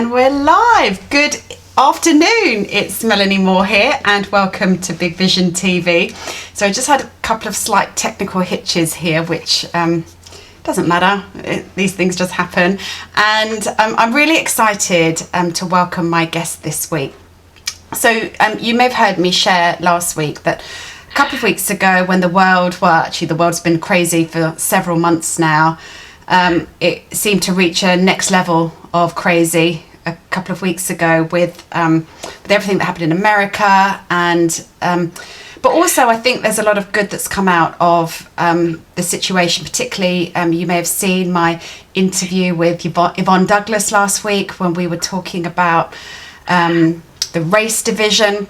And we're live. Good afternoon. It's Melanie Moore here and welcome to Big Vision TV. So I just had a couple of slight technical hitches here, which doesn't matter. These things just happen. And I'm really excited to welcome my guest this week. So you may have heard me share last week that a couple of weeks ago when the world's been crazy for several months now. It seemed to reach a next level of crazy a couple of weeks ago with everything that happened in America, and but also I think there's a lot of good that's come out of the situation. Particularly, you may have seen my interview with Yvonne Douglas last week when we were talking about the race division.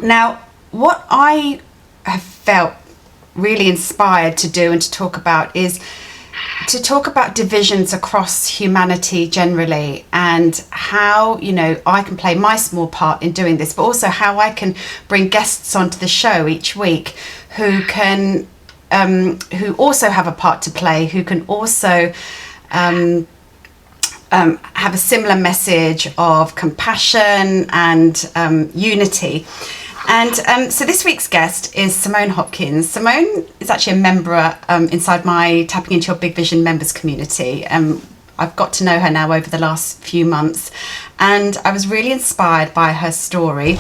Now, what I have felt really inspired to do and to talk about is to talk about divisions across humanity generally, and how, you know, I can play my small part in doing this, but also how I can bring guests onto the show each week who can who also have a part to play, who can also have a similar message of compassion and unity. And so this week's guest is Simone Hopkins. Simone is actually a member inside my Tapping Into Your Big Vision members community. I've got to know her now over the last few months, and I was really inspired by her story.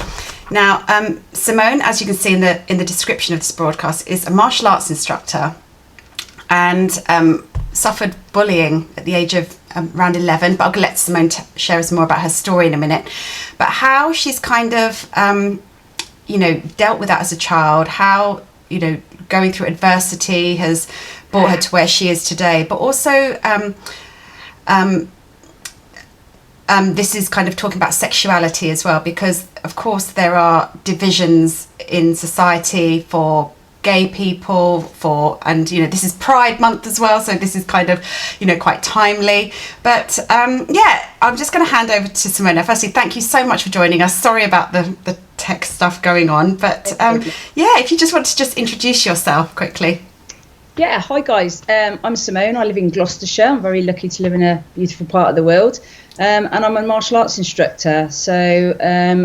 Now, Simone, as you can see in the description of this broadcast, is a martial arts instructor and suffered bullying at the age of around 11. But I'll let Simone share us more about her story in a minute. But how she's kind of dealt with that as a child, how, going through adversity has brought her to where she is today. But also, this is kind of talking about sexuality as well, because of course there are divisions in society for gay people, and this is Pride Month as well, so this is kind of quite timely. But I'm just going to hand over to Simone. Firstly, thank you so much for joining us. Sorry about the tech stuff going on, but if you just want to just introduce yourself quickly. Yeah, hi guys, I'm Simone. I live in Gloucestershire. I'm very lucky to live in a beautiful part of the world, and I'm a martial arts instructor, so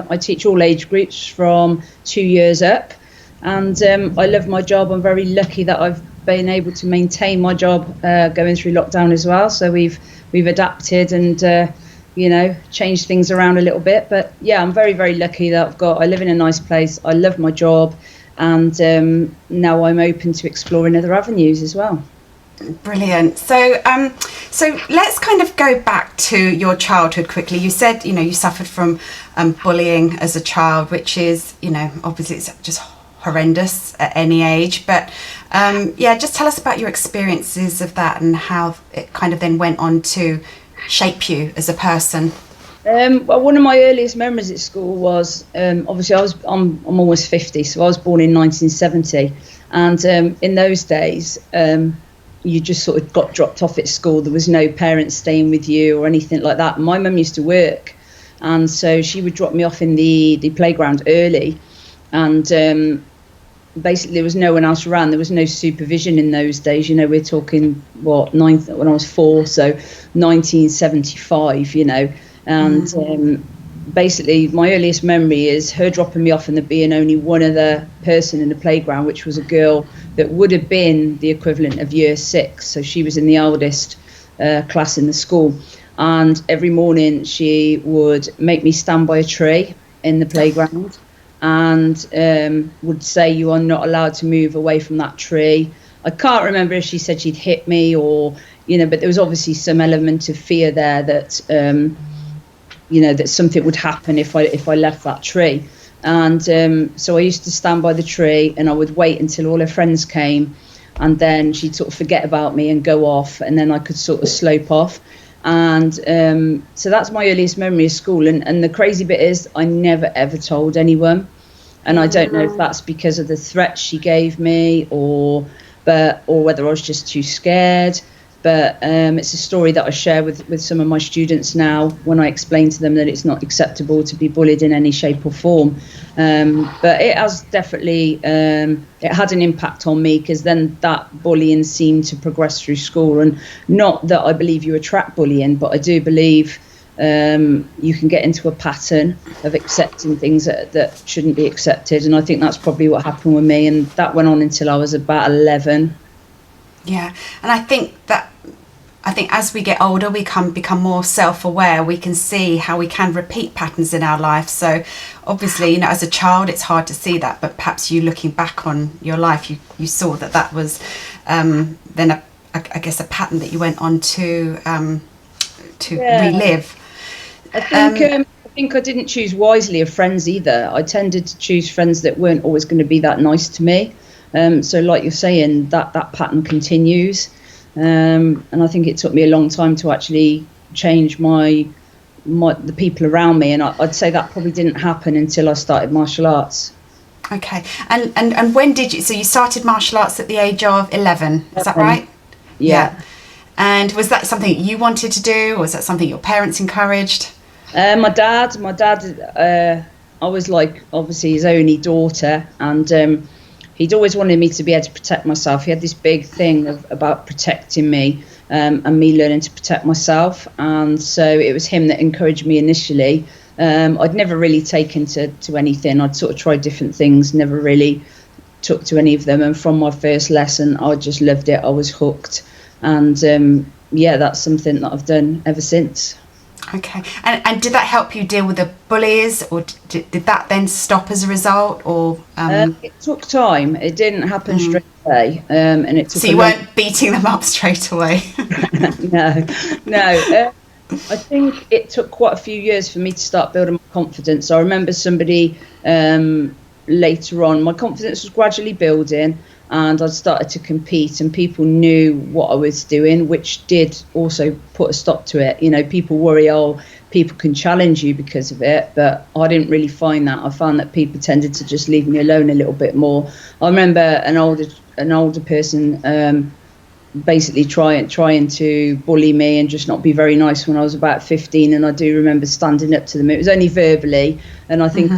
I teach all age groups from 2 years up. And I love my job. I'm very lucky that I've been able to maintain my job going through lockdown as well. So we've adapted and changed things around a little bit. But yeah, I'm very, very lucky that I live in a nice place. I love my job, and now I'm open to exploring other avenues as well. Brilliant. So let's kind of go back to your childhood quickly. You said you suffered from bullying as a child, which is obviously it's just horrendous at any age, but just tell us about your experiences of that and how it kind of then went on to shape you as a person. Well, one of my earliest memories at school was obviously I'm almost 50, so I was born in 1970, and in those days you just sort of got dropped off at school. There was no parents staying with you or anything like that. My mum used to work, and so she would drop me off in the playground early, and basically there was no one else around. There was no supervision in those days. We're talking when I was 4, so 1975. And basically my earliest memory is her dropping me off and there being only one other person in the playground, which was a girl that would have been the equivalent of year 6. So she was in the eldest class in the school. And every morning she would make me stand by a tree in the playground, and would say, "You are not allowed to move away from that tree." I can't remember if she said she'd hit me or, but there was obviously some element of fear there that, that something would happen if I left that tree. And so I used to stand by the tree and I would wait until all her friends came, and then she'd sort of forget about me and go off, and then I could sort of slope off. And so that's my earliest memory of school. And the crazy bit is I never, ever told anyone. And I don't know if that's because of the threats she gave me or whether I was just too scared. But it's a story that I share with some of my students now when I explain to them that it's not acceptable to be bullied in any shape or form. But it has definitely, it had an impact on me, because then that bullying seemed to progress through school. And not that I believe you attract bullying, but I do believe you can get into a pattern of accepting things that shouldn't be accepted. And I think that's probably what happened with me. And that went on until I was about 11. Yeah. And I think as we get older, we become more self-aware. We can see how we can repeat patterns in our life. So obviously, as a child, it's hard to see that. But perhaps you looking back on your life, you saw that was then I guess a pattern that you went on to relive. I think I didn't choose wisely of friends either. I tended to choose friends that weren't always going to be that nice to me. So like you're saying, that pattern continues. And I think it took me a long time to actually change the people around me. And I'd say that probably didn't happen until I started martial arts. Okay. And when did you, so you started martial arts at the age of 11, is that right? Yeah. And was that something you wanted to do, or was that something your parents encouraged? My dad, I was like obviously his only daughter, and he'd always wanted me to be able to protect myself. He had this big thing about protecting me and me learning to protect myself. And so it was him that encouraged me initially. I'd never really taken to anything. I'd sort of tried different things, never really took to any of them. And from my first lesson, I just loved it. I was hooked. And that's something that I've done ever since. Okay. And did that help you deal with the bullies, or did that then stop as a result? Or it took time. It didn't happen straight away. And it took so you weren't beating them up straight away? No. I think it took quite a few years for me to start building my confidence. I remember somebody later on, my confidence was gradually building, and I started to compete, and people knew what I was doing, which did also put a stop to it. People worry, people can challenge you because of it, but I didn't really find that. I found that people tended to just leave me alone a little bit more. I remember an older person basically trying to bully me and just not be very nice when I was about 15, and I do remember standing up to them. It was only verbally, and I think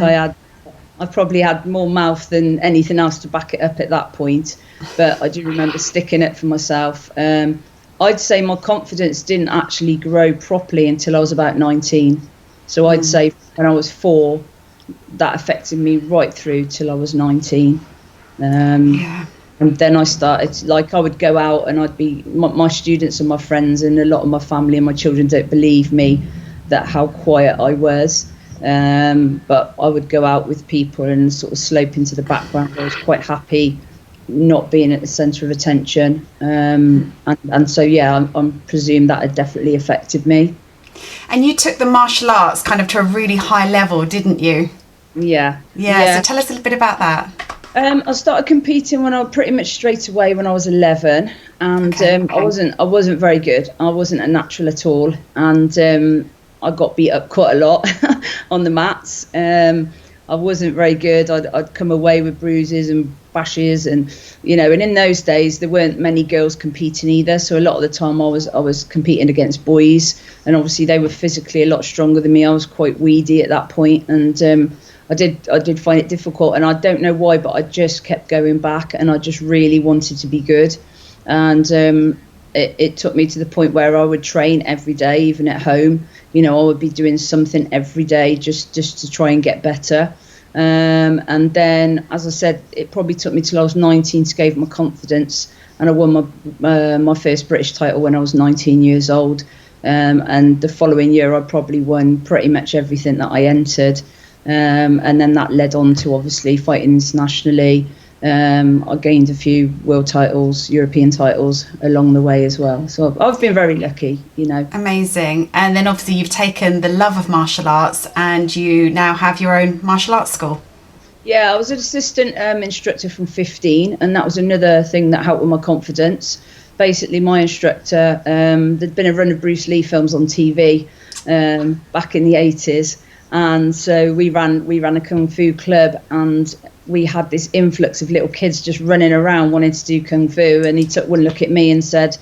I probably had more mouth than anything else to back it up at that point, but I do remember sticking it for myself. I'd say my confidence didn't actually grow properly until I was about 19. So I'd say when I was 4, that affected me right through till I was 19. And then I started, I would go out and I'd be, my students and my friends and a lot of my family and my children don't believe me that how quiet I was. But I would go out with people and sort of slope into the background. I was quite happy not being at the centre of attention. And so, I presume that had definitely affected me. And you took the martial arts kind of to a really high level, didn't you? Yeah. So tell us a little bit about that. I started competing when I was pretty much straight away when I was 11, and I wasn't very good. I wasn't a natural at all, and I got beat up quite a lot on the mats. I wasn't very good. I'd come away with bruises and bashes, and and in those days there weren't many girls competing either. So a lot of the time I was competing against boys, and obviously they were physically a lot stronger than me. I was quite weedy at that point, and I did find it difficult, and I don't know why, but I just kept going back, and I just really wanted to be good, and it took me to the point where I would train every day, even at home. I would be doing something every day just to try and get better. And then, as I said, it probably took me till I was 19 to gain my confidence, and I won my first British title when I was 19 years old. And the following year, I probably won pretty much everything that I entered. And then that led on to obviously fighting internationally. I gained a few world titles, European titles along the way as well. So I've been very lucky, Amazing. And then obviously you've taken the love of martial arts, and you now have your own martial arts school. Yeah, I was an assistant instructor from 15, and that was another thing that helped with my confidence. Basically, my instructor, there'd been a run of Bruce Lee films on TV back in the 80s. And so we ran a kung fu club, and we had this influx of little kids just running around wanting to do kung fu. And he took one look at me and said,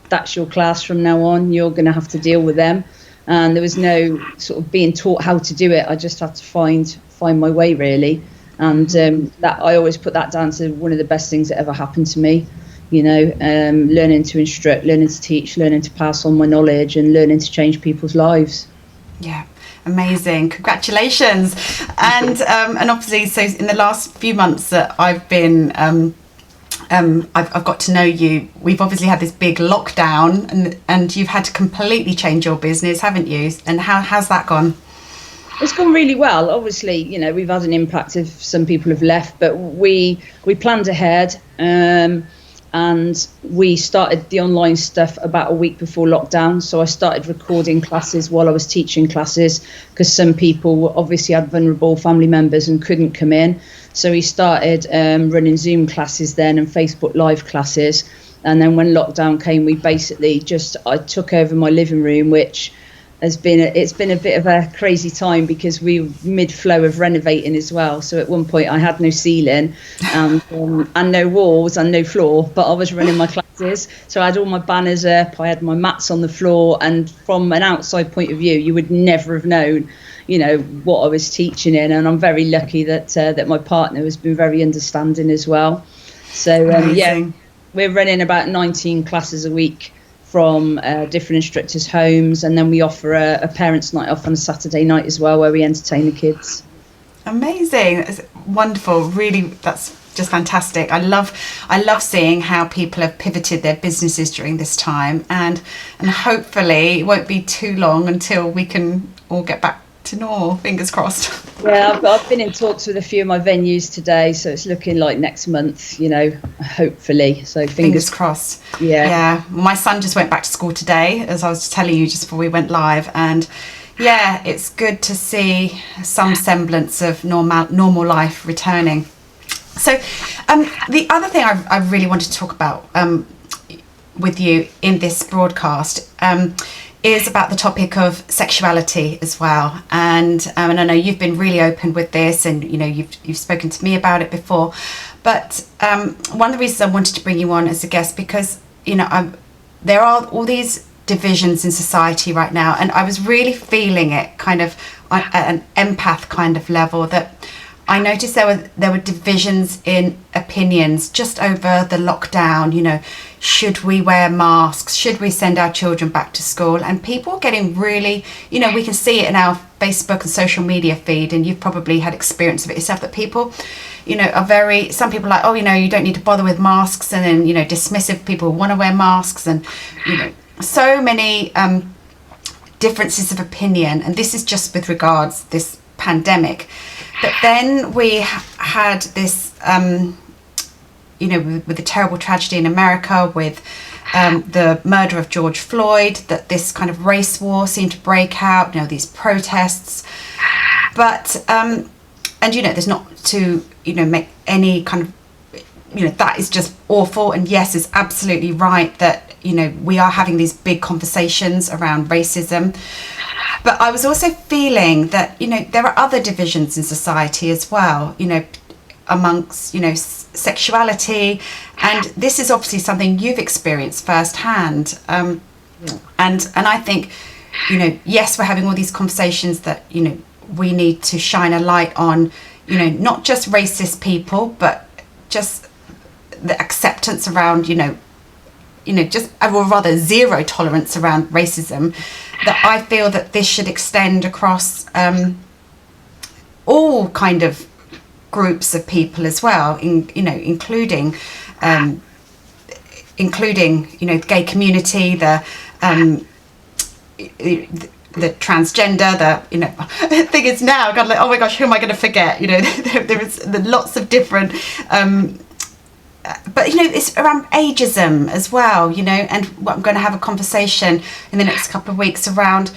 "That's your class from now on. You're going to have to deal with them." And there was no sort of being taught how to do it. I just had to find my way, really. And that I always put that down to one of the best things that ever happened to me. Learning to instruct, learning to teach, learning to pass on my knowledge, and learning to change people's lives. Yeah, amazing. Congratulations. And obviously, so in the last few months that I've been, I've got to know you, we've obviously had this big lockdown, and you've had to completely change your business, haven't you? And how's that gone? It's gone really well. Obviously, you know, we've had an impact if some people have left, but we planned ahead. And we started the online stuff about a week before lockdown. So I started recording classes while I was teaching classes, because some people obviously had vulnerable family members and couldn't come in. So we started running Zoom classes then and Facebook Live classes. And then when lockdown came, we basically I took over my living room, which it's been a bit of a crazy time because we were mid-flow of renovating as well. So at one point I had no ceiling and no walls and no floor, but I was running my classes. So I had all my banners up, I had my mats on the floor, and from an outside point of view, you would never have known, you know, what I was teaching in. And I'm very lucky that my partner has been very understanding as well. So yeah, we're running about 19 classes a week from different instructors' homes, and then we offer a parents' night off on a Saturday night as well, where we entertain the kids. Amazing. It's wonderful. Really, that's just fantastic. I love seeing how people have pivoted their businesses during this time, and hopefully it won't be too long until we can all get back to normal. Fingers crossed. Yeah, I've been in talks with a few of my venues today, so it's looking like next month, you know, hopefully. So fingers crossed. Yeah. My son just went back to school today, as I was telling you just before we went live, and yeah, it's good to see some semblance of normal life returning. So the other thing I really wanted to talk about with you in this broadcast is about the topic of sexuality as well. And I know you've been really open with this, and you know you've spoken to me about it before. But one of the reasons I wanted to bring you on as a guest, because you know there are all these divisions in society right now, and I was really feeling it kind of at an empath kind of level, that I noticed there were divisions in opinions just over the lockdown. You know, should we wear masks? Should we send our children back to school? And people getting really, you know, we can see it in our Facebook and social media feed, and you've probably had experience of it yourself, that people, you know, some people are like, oh, you know, you don't need to bother with masks, and then, you know, dismissive people who want to wear masks, and, you know, so many differences of opinion. And this is just with regards this pandemic. But then we had this, you know, with the terrible tragedy in America, with the murder of George Floyd, that this kind of race war seemed to break out, you know, these protests. But, and, you know, there's not to, you know, make any kind of, you know, that is just awful. And yes, it's absolutely right that, you know, we are having these big conversations around racism. But I was also feeling that, you know, there are other divisions in society as well, you know, amongst, you know, sexuality. And this is obviously something you've experienced firsthand. And I think, you know, yes, we're having all these conversations that, you know, we need to shine a light on, you know, not just racist people, but just the acceptance around, you know, just, or rather zero tolerance around racism, that I feel that this should extend across all kind of groups of people as well, including the gay community, the transgender, the thing is now, God, like, oh my gosh, who am I going to forget? You know, there is lots of different. But, you know, it's around ageism as well, you know, and I'm going to have a conversation in the next couple of weeks around,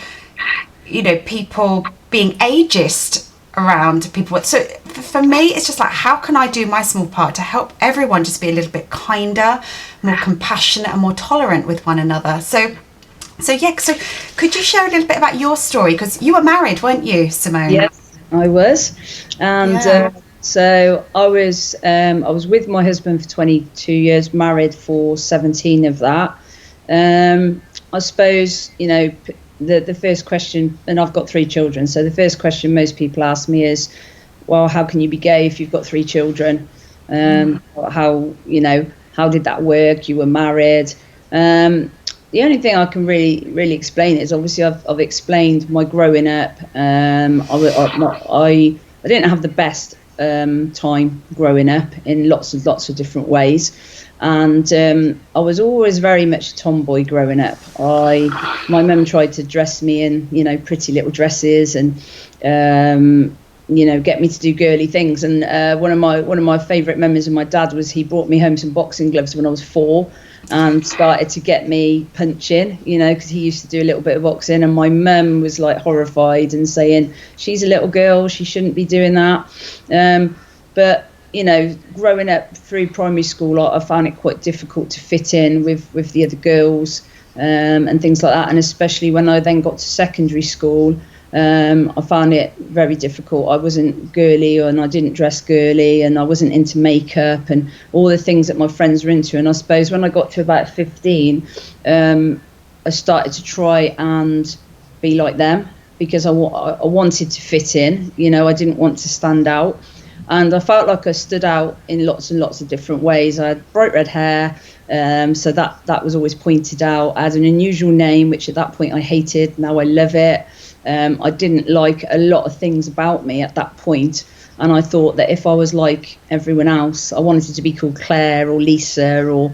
you know, people being ageist around people. So for me, it's just like, how can I do my small part to help everyone just be a little bit kinder, more compassionate and more tolerant with one another? So could you share a little bit about your story? Because you were married, weren't you, Simone? Yes, I was. And yeah. So I was with my husband for 22 years, married for 17 of that. I suppose, you know, the first question, and I've got 3 children, so the first question most people ask me is, well, how can you be gay if you've got 3 children? How did that work? You were married. The only thing I can really explain is, obviously I've explained my growing up. I didn't have the best time growing up in lots of different ways, and I was always very much a tomboy growing up. My mum tried to dress me in, pretty little dresses, and get me to do girly things. And one of my favourite memories of my dad was he brought me home some boxing gloves when I was 4. And started to get me punching, because he used to do a little bit of boxing, and my mum was like horrified and saying, she's a little girl, she shouldn't be doing that. But growing up through primary school, I found it quite difficult to fit in with the other girls, and things like that. And especially when I then got to secondary school, I found it very difficult. I wasn't girly, and I didn't dress girly, and I wasn't into makeup and all the things that my friends were into. And I suppose when I got to about 15, I started to try and be like them, because I wanted to fit in. I didn't want to stand out. And I felt like I stood out in lots and lots of different ways. I had bright red hair, so that was always pointed out. I had an unusual name, which at that point I hated. Now I love it. I didn't like a lot of things about me at that point, and I thought that if I was like everyone else, I wanted to be called Claire or Lisa, or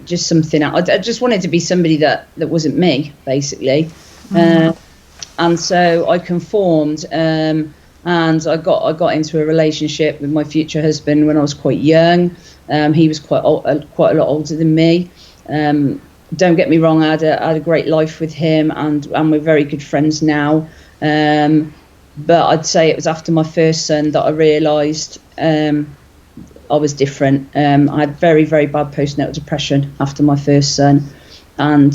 just something else. I just wanted to be somebody that wasn't me, basically. And so I conformed, and I got into a relationship with my future husband when I was quite young. He was quite a lot older than me. Don't get me wrong, I had a great life with him, and we're very good friends now. But I'd say it was after my first son that I realised I was different. I had very, very bad postnatal depression after my first son, and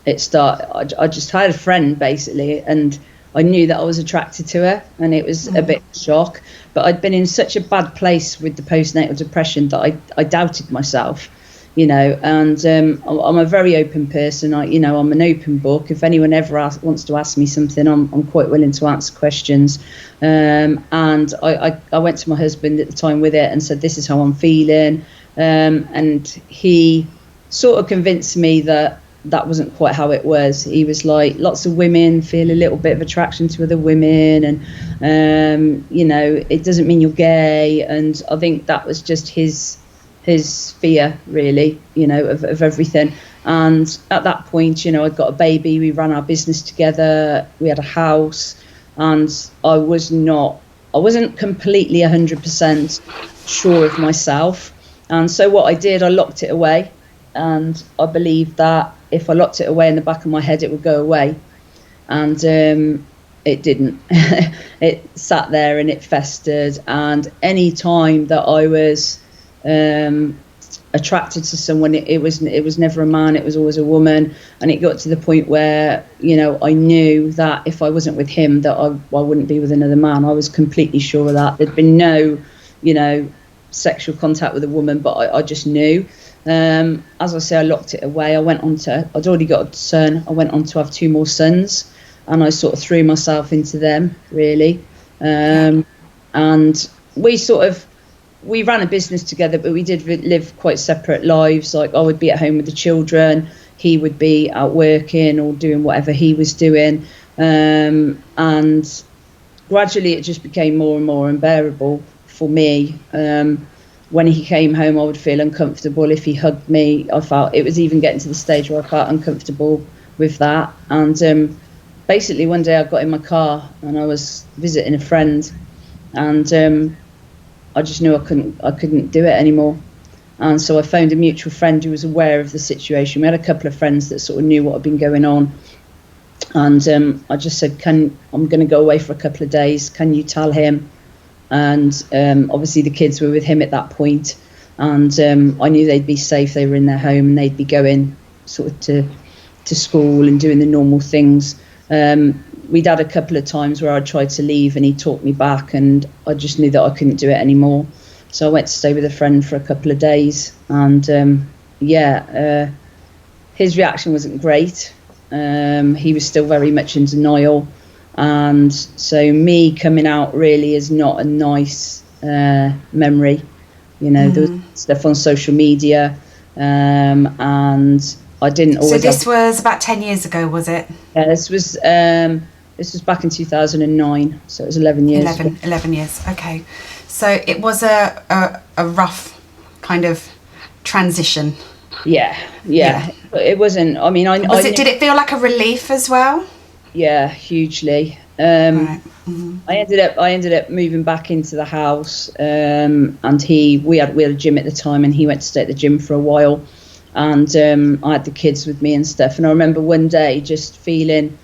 I just had a friend, basically, and I knew that I was attracted to her, and it was a bit of a shock. But I'd been in such a bad place with the postnatal depression that I doubted myself. And I'm a very open person. I'm an open book. If anyone ever wants to ask me something, I'm quite willing to answer questions. And I went to my husband at the time with it and said, this is how I'm feeling. And he sort of convinced me that wasn't quite how it was. He was like, lots of women feel a little bit of attraction to other women, and it doesn't mean you're gay. And I think that was just his fear, really, of everything. And at that point, I'd got a baby, we ran our business together, we had a house, and I wasn't completely 100% sure of myself. And so what I did, I locked it away, and I believed that if I locked it away in the back of my head, it would go away. And it didn't. It sat there and it festered, and any time that I was attracted to someone, it was never a man, it was always a woman. And it got to the point where I knew that if I wasn't with him, that I wouldn't be with another man. I was completely sure of that. There'd been no sexual contact with a woman, but I just knew. As I say, I locked it away. I'd already got a son. I went on to have 2 more sons, and I sort of threw myself into them, really. And we ran a business together, but we did live quite separate lives. Like, I would be at home with the children, he would be out working or doing whatever he was doing. And gradually it just became more and more unbearable for me. When he came home, I would feel uncomfortable. If he hugged me, it was even getting to the stage where I felt uncomfortable with that. And basically one day I got in my car and I was visiting a friend, and I just knew I couldn't do it anymore. And so I phoned a mutual friend who was aware of the situation. We had a couple of friends that sort of knew what had been going on. And I just said, I'm going to go away for a couple of days. Can you tell him? And obviously the kids were with him at that point. And I knew they'd be safe. They were in their home and they'd be going sort of to school and doing the normal things. We'd had a couple of times where I tried to leave and he talked me back, and I just knew that I couldn't do it anymore. So I went to stay with a friend for a couple of days, and his reaction wasn't great. He was still very much in denial, and so me coming out really is not a nice memory. There was stuff on social media, and I didn't always. So this was about 10 years ago, was it? Yeah, this was back in 2009, so it was 11 years. 11 years. Okay, so it was a rough kind of transition. Yeah. But it wasn't. I mean, Did it feel like a relief as well? Yeah, hugely. Right. Mm-hmm. I ended up moving back into the house, and we had a gym at the time, and he went to stay at the gym for a while, and I had the kids with me and stuff. And I remember one day just feeling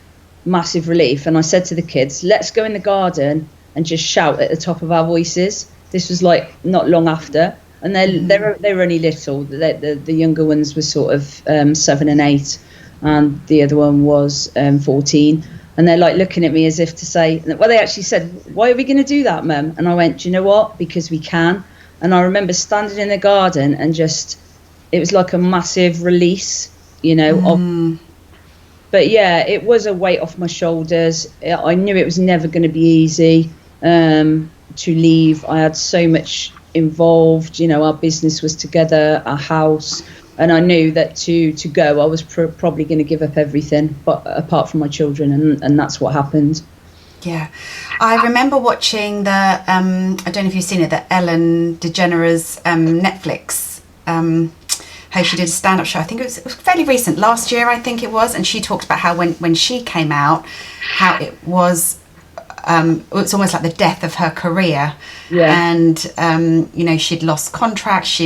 massive relief, and I said to the kids, "Let's go in the garden and just shout at the top of our voices." This was like not long after, and they were only little. The younger ones were sort of 7 and 8, and the other one was 14. And they're like looking at me as if to say, well, they actually said, "Why are we going to do that, Mum?" And I went, "Do you know what? Because we can." And I remember standing in the garden and it was like a massive release, But yeah, it was a weight off my shoulders. I knew it was never going to be easy to leave. I had so much involved, our business was together, our house. And I knew that to go, I was probably going to give up everything, but apart from my children, and that's what happened. Yeah, I remember watching I don't know if you've seen it, the Ellen DeGeneres Netflix. How she did a stand-up show. I think it was fairly recent, last year, I think it was, and she talked about how when she came out, how it was almost like the death of her career. Yeah. And she'd lost contracts.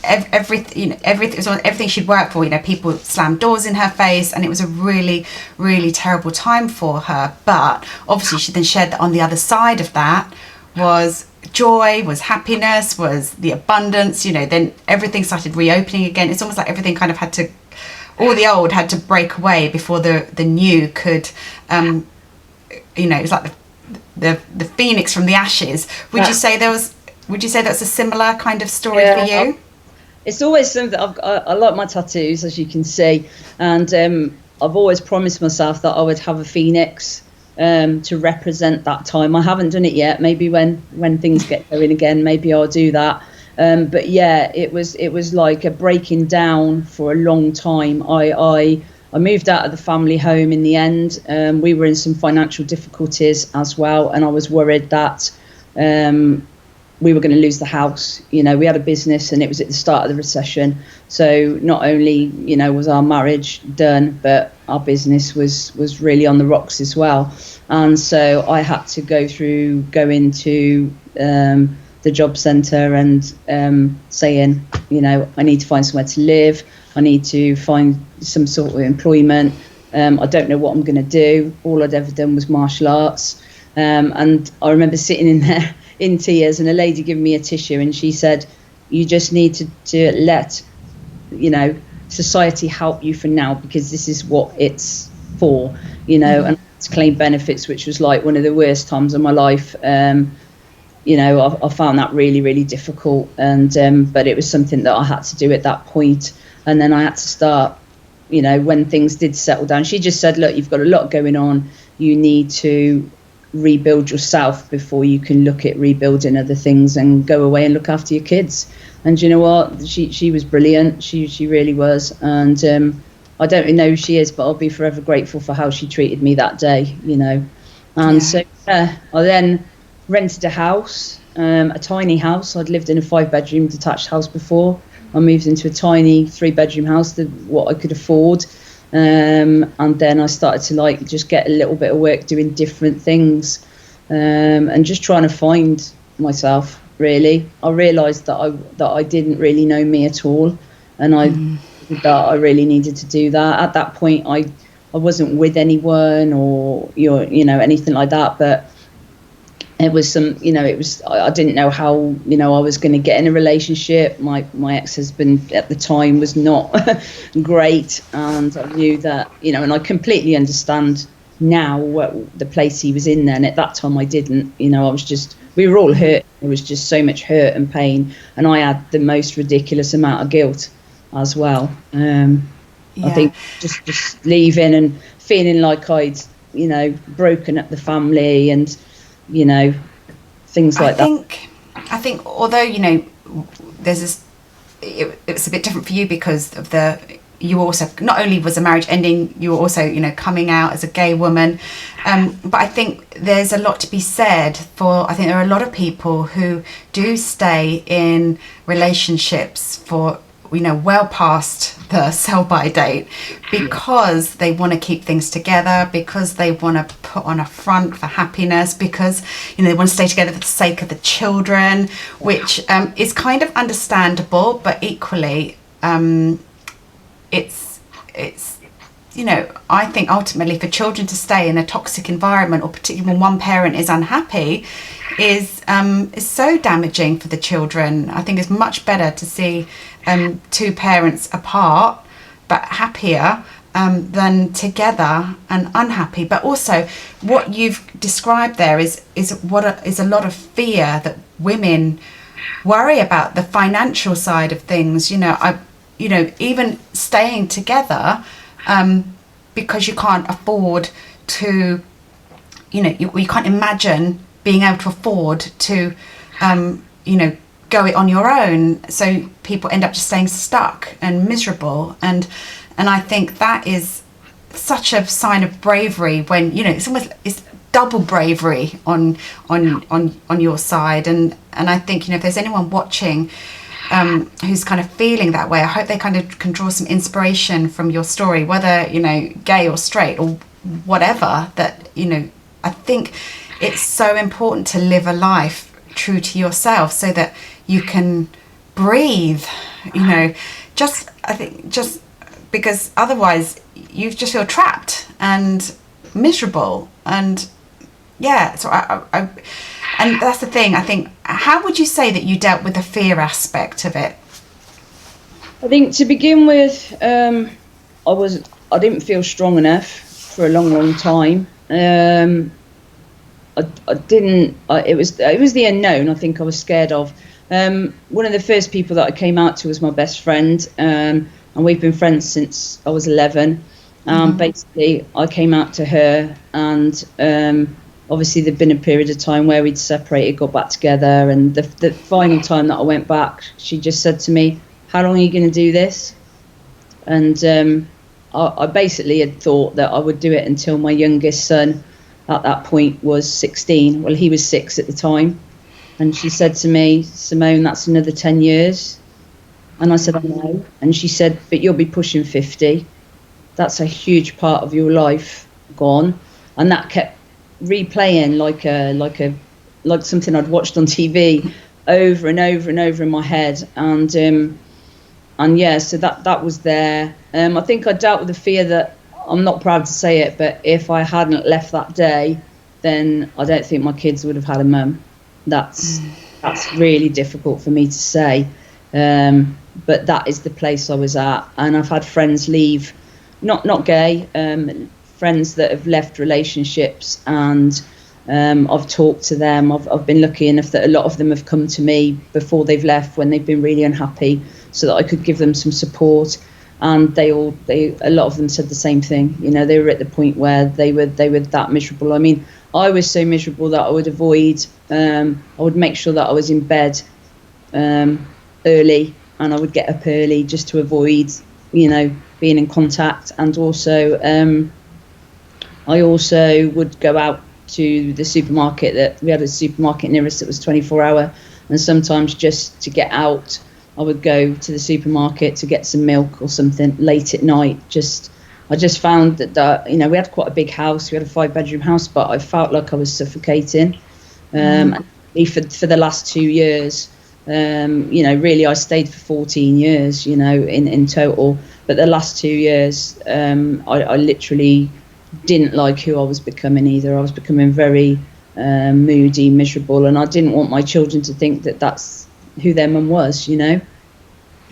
Everything she'd worked for, people slammed doors in her face, and it was a really, really terrible time for her. But obviously she then shared that on the other side of that was joy, was happiness, was the abundance, then everything started reopening again. It's almost like everything kind of all the old had to break away before the new could, it was like the phoenix from the ashes. Would you say that's a similar kind of story for you? It's always something. I like my tattoos, as you can see, and I've always promised myself that I would have a phoenix to represent that time. I haven't done it yet. Maybe when things get going again, maybe I'll do that. But yeah, it was like a breaking down for a long time. I moved out of the family home in the end. We were in some financial difficulties as well, and I was worried that we were going to lose the house. We had a business, and it was at the start of the recession. So not only, was our marriage done, but our business was really on the rocks as well. And so I had to go into the job centre and saying, I need to find somewhere to live. I need to find some sort of employment. I don't know what I'm going to do. All I'd ever done was martial arts. And I remember sitting in there in tears, and a lady giving me a tissue, and she said, "You just need to let society help you for now, because this is what it's for," and to claim benefits, which was like one of the worst times of my life. I found that really, really difficult, and but it was something that I had to do at that point. And then I had to start, when things did settle down. She just said, "Look, you've got a lot going on. You need to rebuild yourself before you can look at rebuilding other things, and go away and look after your kids." And you know what? She was brilliant. She really was. And I don't really know who she is, but I'll be forever grateful for how she treated me that day, And so I then rented a house, a tiny house. I'd lived in a 5-bedroom detached house before. I moved into a tiny 3-bedroom house, what I could afford. And then I started to just get a little bit of work doing different things, and just trying to find myself. Really, I realised that I didn't really know me at all, and that I really needed to do that. At that point, I wasn't with anyone or anything like that, but it was I didn't know how I was going to get in a relationship. My ex-husband at the time was not great, and I knew that and I completely understand now the place he was in then. At that time I didn't. We were all hurt. There was just so much hurt and pain, and I had the most ridiculous amount of guilt as well. I think just leaving and feeling like I'd broken up the family and things like that. I think although there's this, it was a bit different for you because of the you also, not only was the marriage ending, you were also, you know, coming out as a gay woman. But I think there's a lot to be said for, I think there are a lot of people who do stay in relationships for, you know, well past the sell-by date, because they want to keep things together, because they want to put on a front for happiness, because, you know, they want to stay together for the sake of the children, which is kind of understandable, but equally it's you know, I think ultimately for children to stay in a toxic environment, or particularly when one parent is unhappy, is so damaging for the children. I think it's much better to see two parents apart but happier than together and unhappy. But also what you've described there is a lot of fear that women worry about, the financial side of things. You know, even staying together because you can't afford to, you know, you can't imagine being able to afford to, you know, go it on your own. So people end up just staying stuck and miserable. And I think that is such a sign of bravery, when, you know, it's double bravery on your side. And I think, you know, if there's anyone watching who's kind of feeling that way, I hope they kind of can draw some inspiration from your story, whether, you know, gay or straight or whatever, that, you know, I think it's so important to live a life true to yourself so that you can breathe, you know, I think just because otherwise you just feel trapped and miserable. And yeah, so I and that's the thing, I think. How would you say that you dealt with the fear aspect of it? I think to begin with, I didn't feel strong enough for a long time. I didn't. It was the unknown. I think I was scared of. One of the first people that I came out to was my best friend, and we've been friends since I was 11. Basically, I came out to her, and obviously there'd been a period of time where we'd separated, got back together, and the final time that I went back, she just said to me, "How long are you going to do this?" And I basically had thought that I would do it until my youngest son at that point was 16. Well, he was 6 at the time. And she said to me, "Simone, that's another 10 years. And I said, "I know." And she said, "But you'll be pushing 50. That's a huge part of your life gone." And that kept replaying like something I'd watched on TV over and over and over in my head. And yeah, so that was there. I think I dealt with the fear that, I'm not proud to say it, but if I hadn't left that day, then I don't think my kids would have had a mum. That's really difficult for me to say. But that is the place I was at. And I've had friends leave, not gay, friends that have left relationships, and I've talked to them. I've been lucky enough that a lot of them have come to me before they've left, when they've been really unhappy, so that I could give them some support. And a lot of them said the same thing. You know, they were at the point where they were that miserable. I mean, I was so miserable that I would make sure that I was in bed early, and I would get up early just to avoid, you know, being in contact. And also, I also would go out to the supermarket. That we had a supermarket near us that was 24-hour, and sometimes just to get out, I would go to the supermarket to get some milk or something late at night. I just found that you know, we had quite a big house. We had a 5-bedroom house, but I felt like I was suffocating. And for the last 2 years, you know, really I stayed for 14 years, you know, in total. But the last 2 years, I literally didn't like who I was becoming either. I was becoming very moody, miserable, and I didn't want my children to think that that's who their mum was, you know.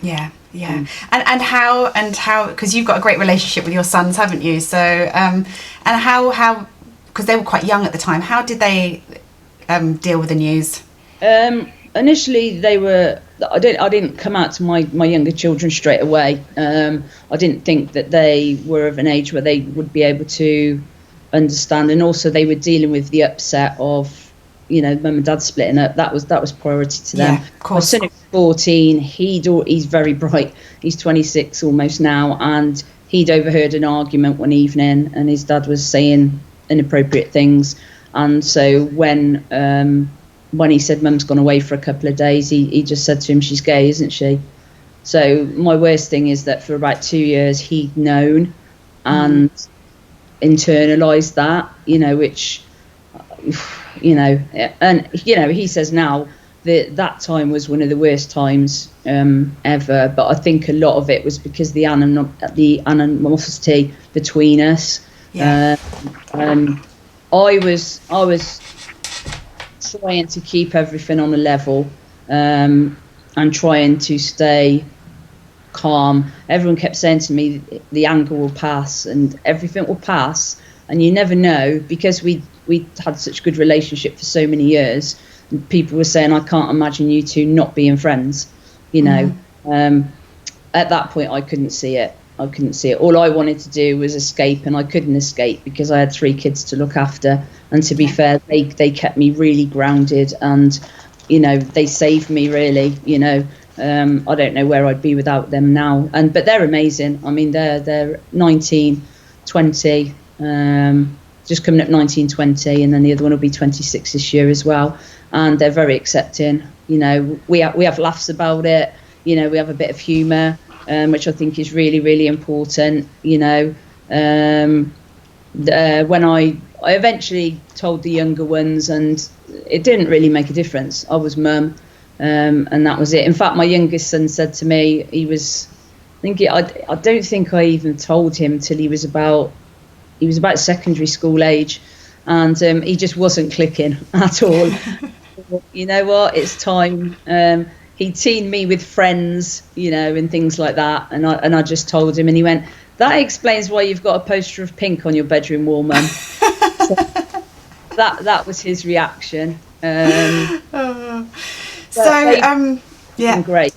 And how because you've got a great relationship with your sons, haven't you? So and how because they were quite young at the time, how did they deal with the news? Initially I didn't come out to my younger children straight away. I didn't think that they were of an age where they would be able to understand, and also they were dealing with the upset of mum and dad splitting up, that was priority to them. Yeah, of course. My son is 14. He's very bright. He's 26 almost now, and he'd overheard an argument one evening, and his dad was saying inappropriate things. And so when he said mum's gone away for a couple of days, he just said to him, she's gay, isn't she? So my worst thing is that for about 2 years he'd known and internalized that, which, and, he says now that time was one of the worst times ever. But I think a lot of it was because the animosity between us. Yeah. I was trying to keep everything on a level and trying to stay calm. Everyone kept saying to me, the anger will pass and everything will pass, and you never know, because we had such good relationship for so many years. People were saying, I can't imagine you two not being friends, At that point I couldn't see it. All I wanted to do was escape, and I couldn't escape because I had 3 kids to look after. And to be fair, they kept me really grounded, and they saved me really. I don't know where I'd be without them now. But they're amazing. I mean, they're 19, 20, just coming up 19, 20, and then the other one will be 26 this year as well. And they're very accepting. We have laughs about it. We have a bit of humour, which I think is really, really important. When I eventually told the younger ones, and it didn't really make a difference. I was mum. And that was it. In fact, my youngest son said to me, I don't think I even told him till he was about secondary school age, and he just wasn't clicking at all. You know what? It's time. He'd seen me with friends, and things like that, and I just told him, and he went, "That explains why you've got a poster of Pink on your bedroom wall, Mum." So that was his reaction. Yeah. Great.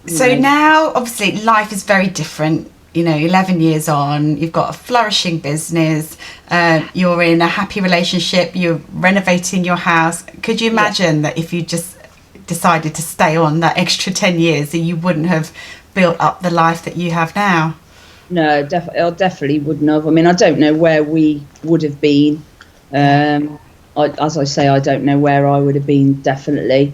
So now, obviously, life is very different. 11 years on, you've got a flourishing business. You're in a happy relationship. You're renovating your house. Could you imagine that if you just decided to stay on that extra 10 years, that you wouldn't have built up the life that you have now? No, I definitely wouldn't have. I mean, I don't know where we would have been. As I say, I don't know where I would have been. Definitely.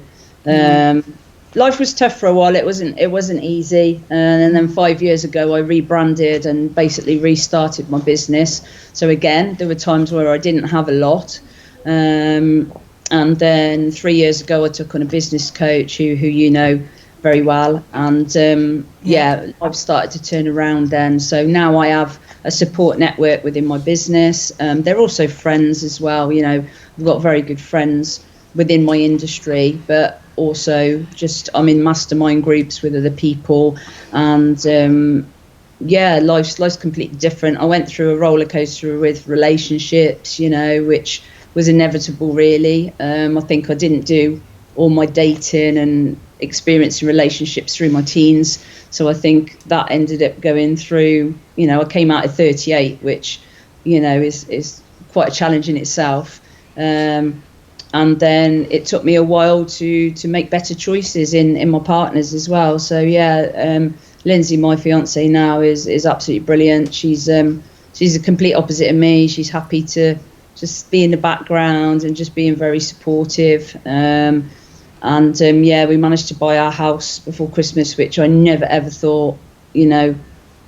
Life was tough for a while. It wasn't easy, and then 5 years ago I rebranded and basically restarted my business. So again, there were times where I didn't have a lot, and then 3 years ago I took on a business coach who very well, and I've started to turn around then. So now I have a support network within my business. They're also friends as well. I've got very good friends within my industry, but also just I'm in mastermind groups with other people, and life's completely different. I went through a roller coaster with relationships, which was inevitable really. I think I didn't do all my dating and experiencing relationships through my teens, so I think that ended up going through, I came out at 38, which is quite a challenge in itself. And then it took me a while to make better choices in my partners as well. So Lindsay, my fiance now, is absolutely brilliant. She's a complete opposite of me. She's happy to just be in the background and just being very supportive. We managed to buy our house before Christmas, which I never ever thought,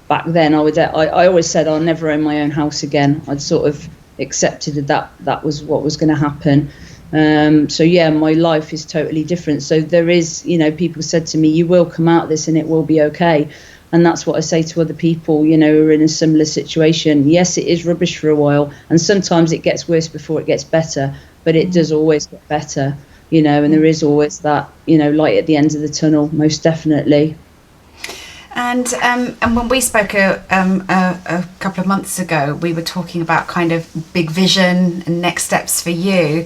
back then I always said I'll never own my own house again. I'd sort of accepted that was what was going to happen. My life is totally different. So there is, people said to me, you will come out of this and it will be okay. And that's what I say to other people, who are in a similar situation. Yes, it is rubbish for a while, and sometimes it gets worse before it gets better, but it does always get better, and there is always that, light at the end of the tunnel, most definitely. And when we spoke a couple of months ago, we were talking about kind of big vision and next steps for you.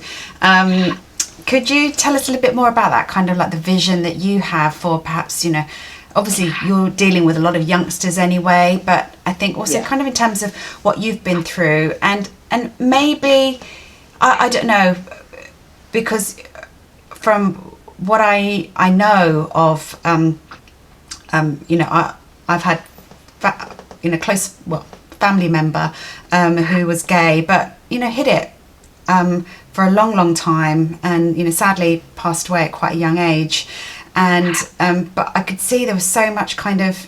Could you tell us a little bit more about that, kind of like the vision that you have for perhaps, obviously you're dealing with a lot of youngsters anyway, but I think also kind of in terms of what you've been through, and maybe, I don't know, because from what I know of, I've had close family member who was gay, but hid it for a long time, and sadly passed away at quite a young age. And but I could see there was so much kind of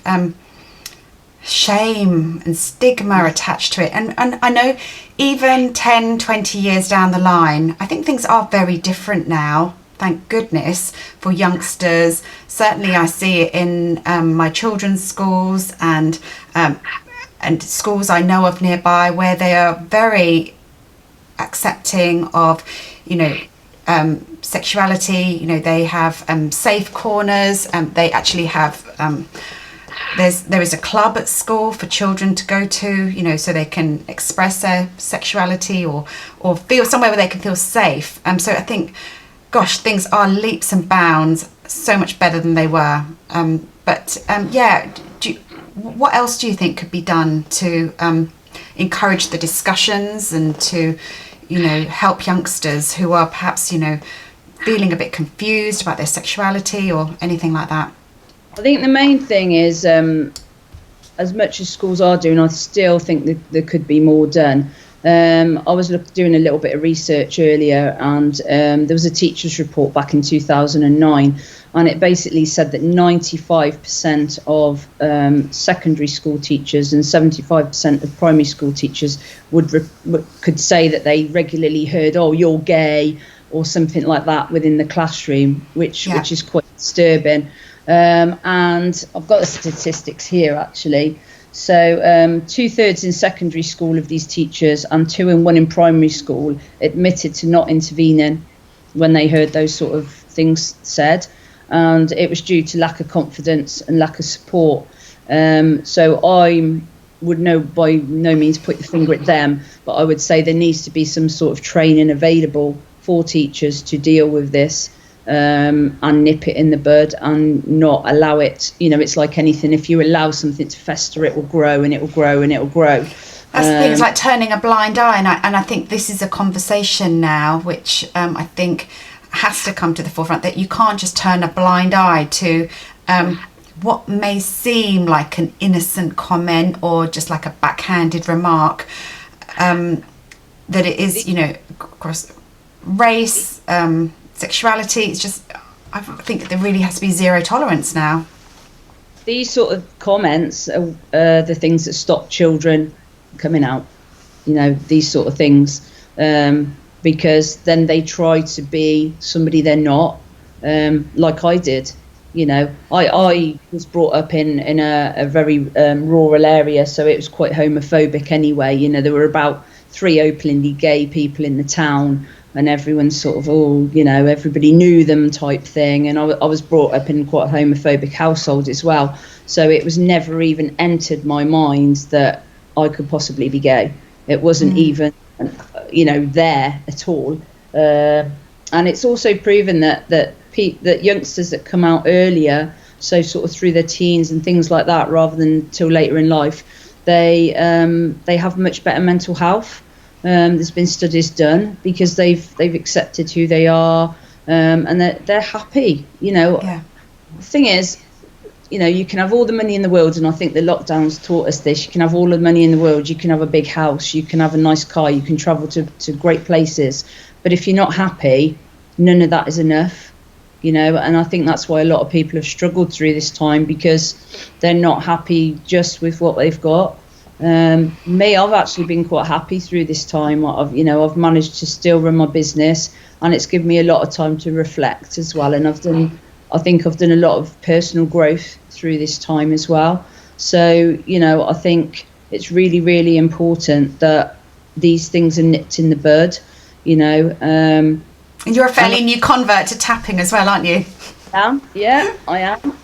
shame and stigma attached to it, and I know even 10-20 years down the line, I think things are very different now, thank goodness, for youngsters. Certainly I see it in my children's schools and schools I know of nearby, where they are very accepting of sexuality. They have safe corners, they actually have there is a club at school for children to go to, so they can express their sexuality or feel somewhere where they can feel safe. So I think, gosh, things are leaps and bounds so much better than they were. What else do you think could be done to encourage the discussions and to help youngsters who are perhaps feeling a bit confused about their sexuality or anything like that? I think the main thing is, as much as schools are doing, I still think that there could be more done. I was doing a little bit of research earlier, and there was a teacher's report back in 2009, and it basically said that 95% of secondary school teachers and 75% of primary school teachers could say that they regularly heard, "Oh, you're gay," or something like that within the classroom, which is quite disturbing. And I've got the statistics here actually. So 2/3 in secondary school of these teachers and 2 in 1 in primary school admitted to not intervening when they heard those sort of things said, and it was due to lack of confidence and lack of support. So I would by no means put the finger at them, but I would say there needs to be some sort of training available for teachers to deal with this. And nip it in the bud and not allow it. It's like anything. If you allow something to fester, it will grow and it will grow and it will grow. That's the thing, it's like turning a blind eye, and I think this is a conversation now which I think has to come to the forefront, that you can't just turn a blind eye to what may seem like an innocent comment or just like a backhanded remark, that it is, across race, sexuality. It's just, I think there really has to be zero tolerance now. These sort of comments are the things that stop children coming out, these sort of things, because then they try to be somebody they're not, like I did. I was brought up in a very rural area, so it was quite homophobic anyway. There were about 3 openly gay people in the town, and everyone sort of, everybody knew them type thing. And I was brought up in quite a homophobic household as well. So it was never even entered my mind that I could possibly be gay. It wasn't even, there at all. And it's also proven that youngsters that come out earlier, so sort of through their teens and things like that, rather than till later in life, they have much better mental health. There's been studies done because they've accepted who they are, and they're happy. The thing is, you can have all the money in the world, and I think the lockdowns taught us this. You can have all the money in the world, you can have a big house, you can have a nice car, you can travel to great places, but if you're not happy, none of that is enough. And I think that's why a lot of people have struggled through this time, because they're not happy just with what they've got. Me, I've actually been quite happy through this time. I've managed to still run my business, and it's given me a lot of time to reflect as well. And I think I've done a lot of personal growth through this time as well. So, I think it's really, really important that these things are nipped in the bud, And you're a fairly new convert to tapping as well, aren't you? Yeah, I am.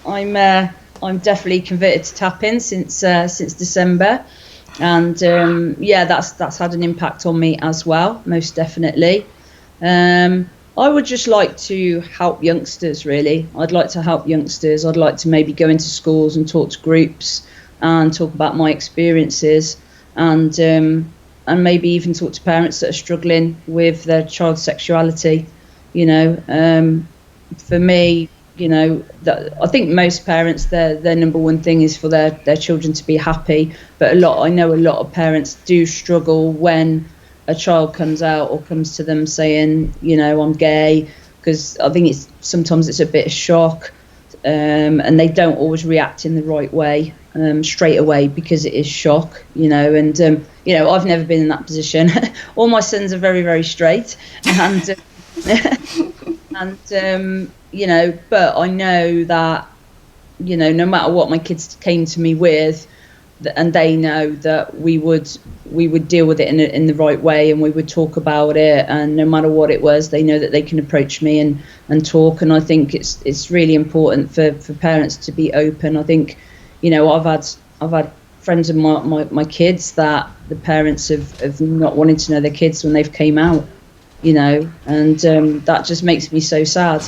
I'm definitely converted to tapping since December, and that's had an impact on me as well, most definitely. I would just like to help youngsters, really. I'd like to help youngsters. I'd like to maybe go into schools and talk to groups and talk about my experiences, and maybe even talk to parents that are struggling with their child's sexuality. you know. For me, you know, I think most parents, their number one thing is for their children to be happy. But I know a lot of parents do struggle when a child comes out or comes to them saying, you know, I'm gay, because I think sometimes it's a bit of shock, and they don't always react in the right way straight away because it is shock, you know. And you know, I've never been in that position. All my sons are very, very straight, and and you know, but I know that, you know, no matter what my kids came to me with, and they know that we would deal with it in the right way, and we would talk about it, and no matter what it was, they know that they can approach me and talk. And I think it's really important for parents to be open. I think, you know, I've had friends of my kids that the parents have not wanted to know their kids when they've came out, you know, and that just makes me so sad.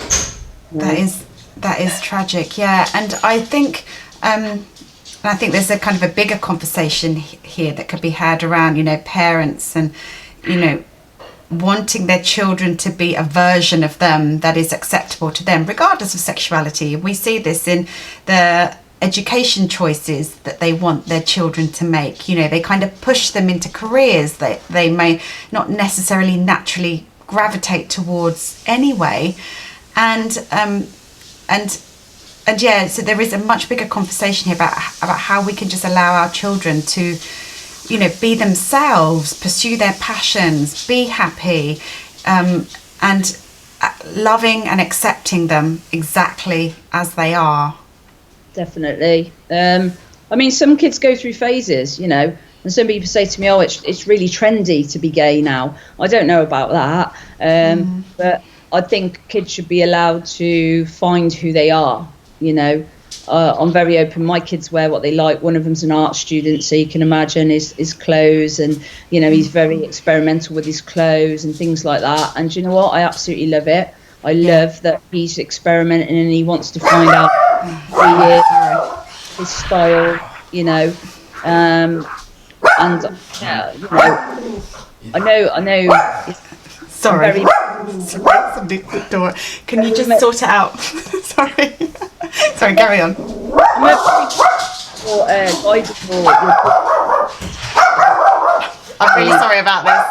That is tragic, yeah. And I think there's a kind of a bigger conversation here that could be had around, you know, parents and, you know, wanting their children to be a version of them that is acceptable to them, regardless of sexuality. We see this in the education choices that they want their children to make. You know, they kind of push them into careers that they may not necessarily naturally gravitate towards anyway. And yeah, so there is a much bigger conversation here about how we can just allow our children to, you know, be themselves, pursue their passions, be happy, and loving and accepting them exactly as they are. Definitely. I mean, some kids go through phases, you know, and some people say to me, oh, it's really trendy to be gay now. I don't know about that, but I think kids should be allowed to find who they are, you know. I'm very open. My kids wear what they like. One of them's an art student, so you can imagine his clothes, and, you know, he's very experimental with his clothes and things like that. And you know what? I absolutely love it. I love that he's experimenting and he wants to find out who he is, his style, you know. And yeah, you know, I know. Sorry. Somebody at the door. Can you just sort it out? Sorry. Sorry, carry on. I'm really sorry about this.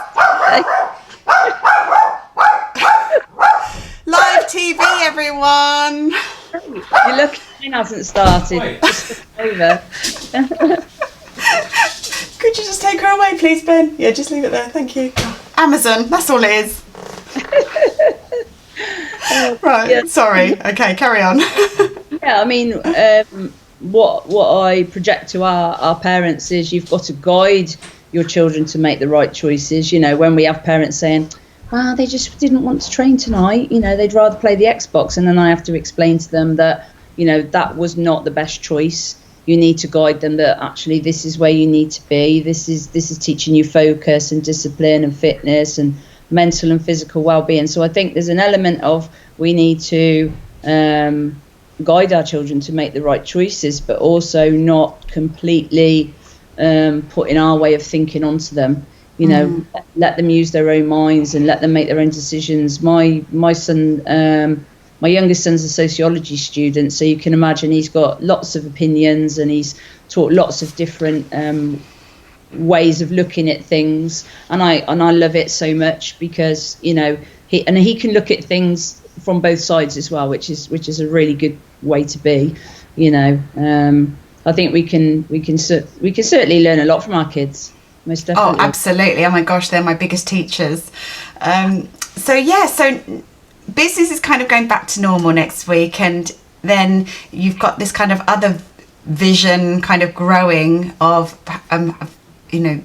Live TV, everyone. You're lucky mine hasn't started. Just over. Could you just take her away, please, Ben? Yeah, just leave it there. Thank you. Amazon, that's all it is. Right, yeah. Sorry. Okay, carry on. Yeah, I mean, what I project to our parents is you've got to guide your children to make the right choices. You know, when we have parents saying, well, they just didn't want to train tonight, you know, they'd rather play the Xbox, and then I have to explain to them that, you know, that was not the best choice. You need to guide them that actually this is where you need to be. This is teaching you focus and discipline and fitness and mental and physical well-being. So I think there's an element of we need to guide our children to make the right choices, but also not completely putting our way of thinking onto them. You know, let them use their own minds and let them make their own decisions. My son, my youngest son's a sociology student, so you can imagine he's got lots of opinions and he's taught lots of different ways of looking at things, and I love it so much because, you know, he can look at things from both sides as well, which is a really good way to be. You know, I think we can certainly learn a lot from our kids. Most definitely. Oh, absolutely. Oh my gosh, they're my biggest teachers. So business is kind of going back to normal next week, and then you've got this kind of other vision kind of growing of you know,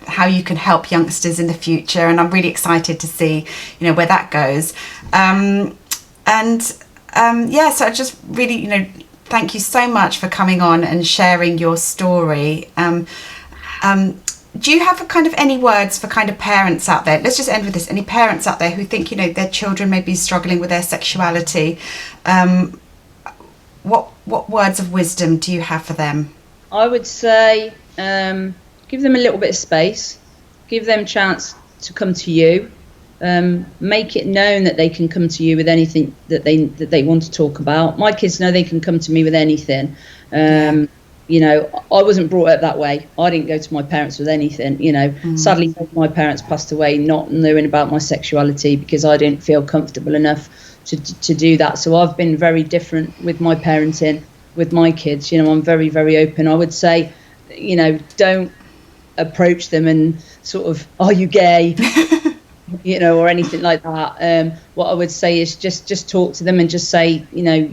how you can help youngsters in the future, and I'm really excited to see, you know, where that goes. So I just really, you know, thank you so much for coming on and sharing your story. Do you have a kind of any words for kind of parents out there? Let's just end with this. Any parents out there who think, you know, their children may be struggling with their sexuality, what words of wisdom do you have for them? I would say give them a little bit of space, give them a chance to come to you, make it known that they can come to you with anything that they want to talk about. My kids know they can come to me with anything. You know, I wasn't brought up that way. I didn't go to my parents with anything. You know, sadly, my parents passed away not knowing about my sexuality because I didn't feel comfortable enough to do that. So I've been very different with my parenting with my kids. You know, I'm very, very open. I would say, you know, don't approach them and sort of, are you gay? You know, or anything like that. What I would say is just talk to them and just say, you know,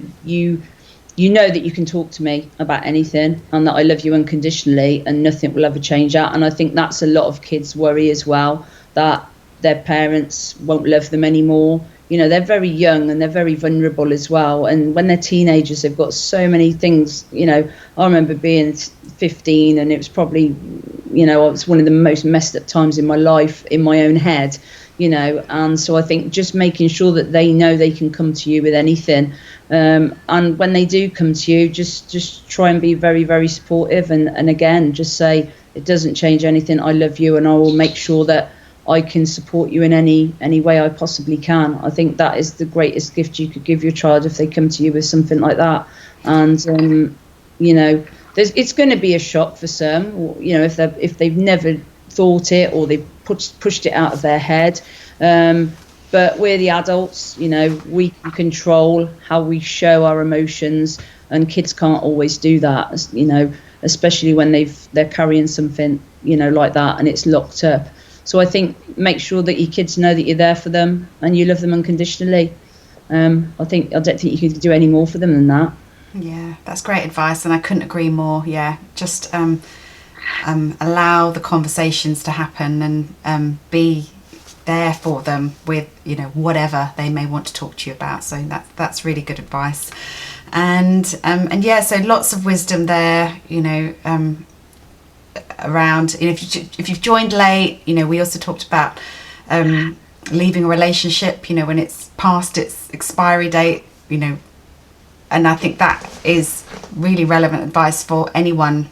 you know that you can talk to me about anything and that I love you unconditionally and nothing will ever change that. And I think that's a lot of kids' worry as well, that their parents won't love them anymore. You know, they're very young and they're very vulnerable as well. And when they're teenagers, they've got so many things. You know, I remember being 15 and it was probably, you know, it was one of the most messed up times in my life in my own head, you know. And so I think just making sure that they know they can come to you with anything. And when they do come to you, just try and be very, very supportive. And again, just say, it doesn't change anything. I love you and I will make sure that I can support you in any way I possibly can. I think that is the greatest gift you could give your child if they come to you with something like that. And, you know, it's going to be a shock for some, you know, if they've never thought it or they've pushed it out of their head. But we're the adults, you know, we can control how we show our emotions, and kids can't always do that, you know, especially when they're carrying something, you know, like that and it's locked up. So I think make sure that your kids know that you're there for them and you love them unconditionally. I don't think you can do any more for them than that. Yeah, that's great advice, and I couldn't agree more. Yeah, just allow the conversations to happen and be there for them with, you know, whatever they may want to talk to you about. So that's really good advice. And yeah, so lots of wisdom there, you know, around, you know, if you've joined late, you know, we also talked about leaving a relationship, you know, when it's past its expiry date, you know, and I think that is really relevant advice for anyone,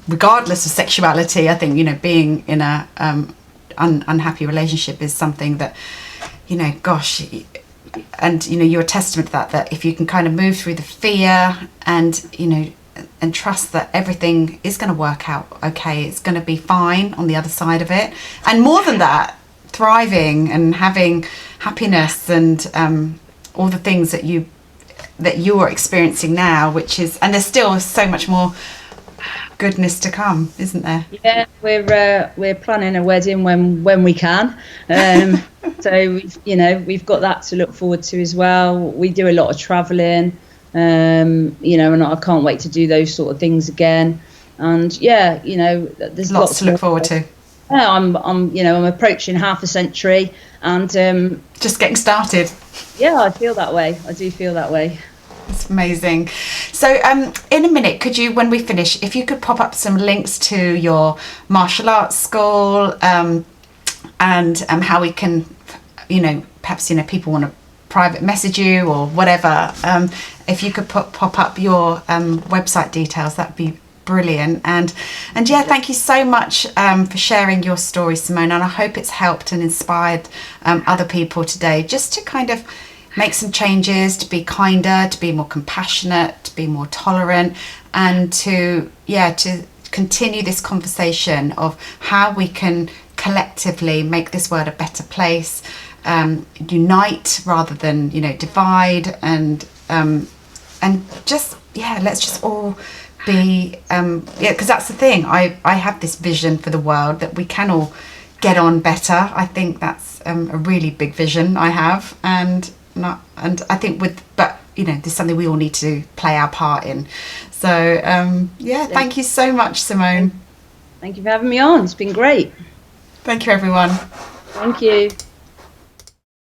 regardless of sexuality. I think, you know, being in a unhappy relationship is something that, you know, gosh, and, you know, you're a testament to that if you can kind of move through the fear and, you know, and trust that everything is going to work out okay, it's going to be fine on the other side of it. And more than that, thriving and having happiness and all the things that you are experiencing now, which is, and there's still so much more goodness to come, isn't there? Yeah, we're planning a wedding when we can. So we've got that to look forward to as well. We do a lot of travelling, you know, and I can't wait to do those sort of things again. And yeah, you know, there's lots to look forward to. Yeah, I'm approaching half a century, and just getting started. Yeah, I feel that way. I do feel that way. It's amazing. So in a minute, could you, when we finish, if you could pop up some links to your martial arts school, and how we can, you know, perhaps, you know, people want to private message you or whatever, if you could pop up your website details, that'd be brilliant. And yeah, thank you so much for sharing your story, Simone, and I hope it's helped and inspired other people today just to kind of make some changes, to be kinder, to be more compassionate, to be more tolerant, and to continue this conversation of how we can collectively make this world a better place, unite rather than, you know, divide, and just, yeah, let's just all be, because that's the thing, I have this vision for the world that we can all get on better. I think that's a really big vision I have, and I think but you know, there's something we all need to play our part in. So thank you so much, Simone. Thank you for having me on. It's been great. Thank you, everyone. Thank you.